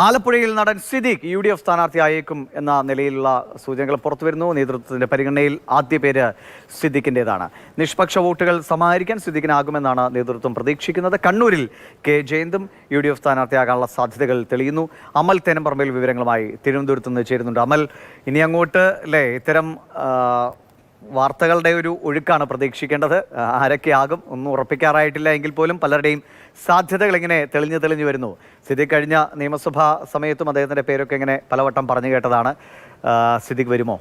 ആലപ്പുഴയിൽ നടൻ സിദ്ദീഖ് UDF സ്ഥാനാർത്ഥിയായേക്കും എന്ന നിലയിലുള്ള സൂചനകൾ പുറത്തുവരുന്നു. നേതൃത്വത്തിന്റെ പരിഗണനയിൽ ആദ്യ പേര് സിദ്ദീഖിൻ്റെതാണ്. നിഷ്പക്ഷ വോട്ടുകൾ സമാഹരിക്കാൻ സിദ്ദീഖിനാകുമെന്നാണ് നേതൃത്വം പ്രതീക്ഷിക്കുന്നത്. കണ്ണൂരിൽ കെ ജയന്തും UDF സ്ഥാനാർത്ഥിയാകാനുള്ള സാധ്യതകൾ തെളിയുന്നു. അമൽ തേനമ്പറമ്പിൽ വിവരങ്ങളുമായി തിരുവനന്തപുരത്ത് നിന്ന് ചേരുന്നുണ്ട്. അമൽ, ഇനി അങ്ങോട്ട് അല്ലേ ഇത്തരം വാർത്തകളുടെ ഒരു ഒഴുക്കാണ് പ്രതീക്ഷിക്കേണ്ടത്. ആരൊക്കെയാകും ഒന്നും ഉറപ്പിക്കാറായിട്ടില്ല എങ്കിൽ പോലും പലരുടെയും സാധ്യതകൾ ഇങ്ങനെ തെളിഞ്ഞു വരുന്നു. സിദ്ദീഖ് കഴിഞ്ഞ നിയമസഭാ സമയത്തും അദ്ദേഹത്തിൻ്റെ പേരൊക്കെ ഇങ്ങനെ പലവട്ടം പറഞ്ഞു കേട്ടതാണ്. സിദ്ദീഖ് വരുമോ?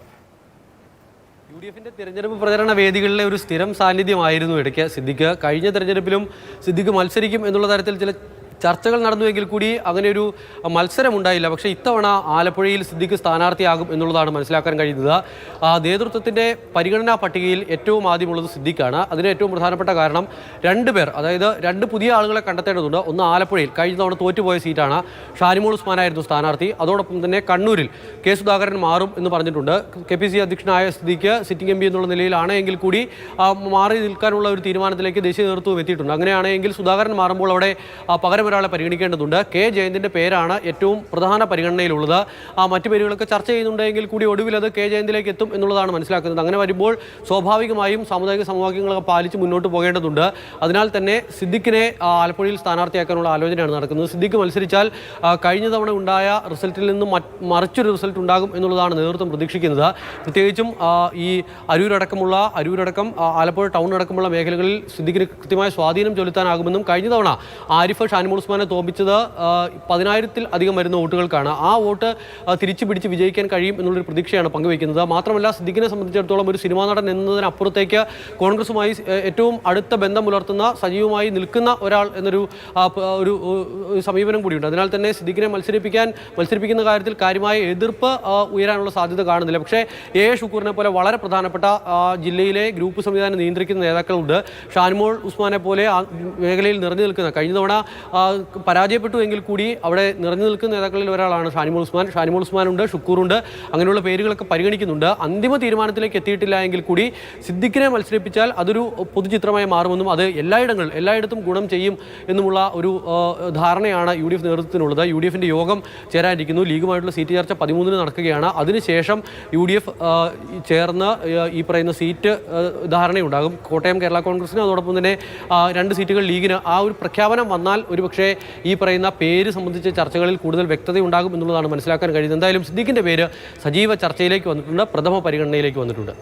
UDFിൻ്റെ തിരഞ്ഞെടുപ്പ് പ്രചരണ വേദികളിലെ ഒരു സ്ഥിരം സാന്നിധ്യമായിരുന്നു ഇടയ്ക്ക് സിദ്ദീഖ്. കഴിഞ്ഞ തെരഞ്ഞെടുപ്പിലും സിദ്ദീഖ് മത്സരിക്കും എന്നുള്ള തരത്തിൽ ചില ചർച്ചകൾ നടന്നുവെങ്കിൽ കൂടി അങ്ങനെ ഒരു മത്സരമുണ്ടായില്ല. പക്ഷേ ഇത്തവണ ആലപ്പുഴയിൽ സിദ്ദീഖ് സ്ഥാനാർത്ഥിയാകും എന്നുള്ളതാണ് മനസ്സിലാക്കാൻ കഴിയുന്നത്. നേതൃത്വത്തിൻ്റെ പരിഗണനാ പട്ടികയിൽ ഏറ്റവും ആദ്യമുള്ളത് സിദ്ദീഖാണ്. അതിന് ഏറ്റവും പ്രധാനപ്പെട്ട കാരണം രണ്ടുപേർ, അതായത് രണ്ട് പുതിയ ആളുകളെ കണ്ടെത്തേണ്ടതുണ്ട്. ഒന്ന് ആലപ്പുഴയിൽ കഴിഞ്ഞ തവണ തോറ്റുപോയ സീറ്റാണ്, ഷാനിമോൾ ഉസ്മാനായിരുന്നു സ്ഥാനാർത്ഥി. അതോടൊപ്പം തന്നെ കണ്ണൂരിൽ കെ സുധാകരൻ മാറും എന്ന് പറഞ്ഞിട്ടുണ്ട്. KPC അധ്യക്ഷനായ സിദ്ദീഖ് സിറ്റിംഗ് MP എന്നുള്ള നിലയിലാണ് എങ്കിൽ കൂടി മാറി നിൽക്കാനുള്ള ഒരു തീരുമാനത്തിലേക്ക് ദേശീയ നേതൃത്വം എത്തിയിട്ടുണ്ട്. അങ്ങനെയാണെങ്കിൽ സുധാകരൻ മാറുമ്പോൾ അവിടെ പകരം ഒരാളെ പരിഗണിക്കേണ്ടതുണ്ട്. കെ ജയന്തിൻ്റെ പേരാണ് ഏറ്റവും പ്രധാന പരിഗണനയിലുള്ളത്. മറ്റു പേരുകളൊക്കെ ചർച്ച ചെയ്യുന്നുണ്ടെങ്കിൽ കൂടി ഒടുവിൽ അത് കെ ജയന്തിലേക്ക് എത്തും എന്നുള്ളതാണ് മനസ്സിലാക്കുന്നത്. അങ്ങനെ വരുമ്പോൾ സ്വാഭാവികമായും സാമുദായിക സമവാക്യങ്ങളൊക്കെ പാലിച്ച് മുന്നോട്ട് പോകേണ്ടതുണ്ട്. അതിനാൽ തന്നെ സിദ്ദീഖിനെ ആലപ്പുഴയിൽ സ്ഥാനാർത്ഥിയാക്കാനുള്ള ആലോചനയാണ് നടക്കുന്നത്. സിദ്ദീഖ് മത്സരിച്ചാൽ കഴിഞ്ഞ തവണ ഉണ്ടായ റിസൾട്ടിൽ നിന്നും മറിച്ചൊരു റിസൾട്ട് ഉണ്ടാകും എന്നുള്ളതാണ് നേതൃത്വം പ്രതീക്ഷിക്കുന്നത്. പ്രത്യേകിച്ചും ഈ അരൂരടക്കം ആലപ്പുഴ ടൗൺ അടക്കമുള്ള മേഖലകളിൽ സിദ്ദീഖിന് കൃത്യമായ സ്വാധീനം ചെലുത്താനാകുമെന്നും കഴിഞ്ഞ തവണ ആരിഫ് ഷാനിമോൾ ഉസ്മാനെ തോൽപ്പിച്ചത് 10,000-ൽ അധികം വരുന്ന വോട്ടുകൾക്കാണ്. ആ വോട്ട് തിരിച്ചു പിടിച്ച് വിജയിക്കാൻ കഴിയും എന്നുള്ളൊരു പ്രതീക്ഷയാണ് പങ്കുവയ്ക്കുന്നത്. മാത്രമല്ല സിദ്ദീഖിനെ സംബന്ധിച്ചിടത്തോളം ഒരു സിനിമാ നടൻ എന്നതിനപ്പുറത്തേക്ക് കോൺഗ്രസുമായി ഏറ്റവും അടുത്ത ബന്ധം പുലർത്തുന്ന, സജീവമായി നിൽക്കുന്ന ഒരാൾ എന്നൊരു സമീപനം കൂടിയുണ്ട്. അതിനാൽ തന്നെ സിദ്ദീഖിനെ മത്സരിപ്പിക്കുന്ന കാര്യത്തിൽ കാര്യമായ എതിർപ്പ് ഉയരാനുള്ള സാധ്യത കാണുന്നില്ല. പക്ഷേ ഷുക്കൂറിനെ പോലെ വളരെ പ്രധാനപ്പെട്ട ജില്ലയിലെ ഗ്രൂപ്പ് സംവിധാനം നിയന്ത്രിക്കുന്ന നേതാക്കളുണ്ട്. ഷാനിമോൾ ഉസ്മാനെ പോലെ ആ മേഖലയിൽ നിറഞ്ഞു നിൽക്കുന്ന, കഴിഞ്ഞ തവണ പരാജയപ്പെട്ടു എങ്കിൽ കൂടി അവിടെ നിറഞ്ഞു നിൽക്കുന്ന നേതാക്കളിൽ ഒരാളാണ് ഷാനിമോൾ ഉസ്മാനുണ്ട്, ഷുക്കൂറുണ്ട്. അങ്ങനെയുള്ള പേരുകളൊക്കെ പരിഗണിക്കുന്നുണ്ട്. അന്തിമ തീരുമാനത്തിലേക്ക് എത്തിയിട്ടില്ല എങ്കിൽ കൂടി സിദ്ദീഖിനെ മത്സരിപ്പിച്ചാൽ അതൊരു പൊതുചിത്രമായി മാറുമെന്നും അത് എല്ലായിടത്തും ഗുണം ചെയ്യും എന്നുമുള്ള ഒരു ധാരണയാണ് UDF നേതൃത്വത്തിനുള്ളത്. UDFിൻ്റെ യോഗം ചേരാനിരിക്കുന്നു. ലീഗുമായിട്ടുള്ള സീറ്റ് ചർച്ച 13-ന് നടക്കുകയാണ്. അതിനുശേഷം UDF ചേർന്ന് ഈ പറയുന്ന സീറ്റ് ധാരണയുണ്ടാകും. കോട്ടയം കേരള കോൺഗ്രസിന്, അതോടൊപ്പം തന്നെ 2 സീറ്റുകൾ ലീഗിന്. ആ ഒരു പ്രഖ്യാപനം വന്നാൽ ഒരുപക്ഷേ ഈ പറയുന്ന പേര് സംബന്ധിച്ച ചർച്ചകളിൽ കൂടുതൽ വ്യക്തതയുണ്ടാകും എന്നുള്ളതാണ് മനസ്സിലാക്കാൻ കഴിയുന്നത്. എന്തായാലും സിദ്ദീഖിൻ്റെ പേര് സജീവ ചർച്ചയിലേക്ക് വന്നിട്ടുണ്ട്, പ്രഥമ പരിഗണനയിലേക്ക് വന്നിട്ടുണ്ട്.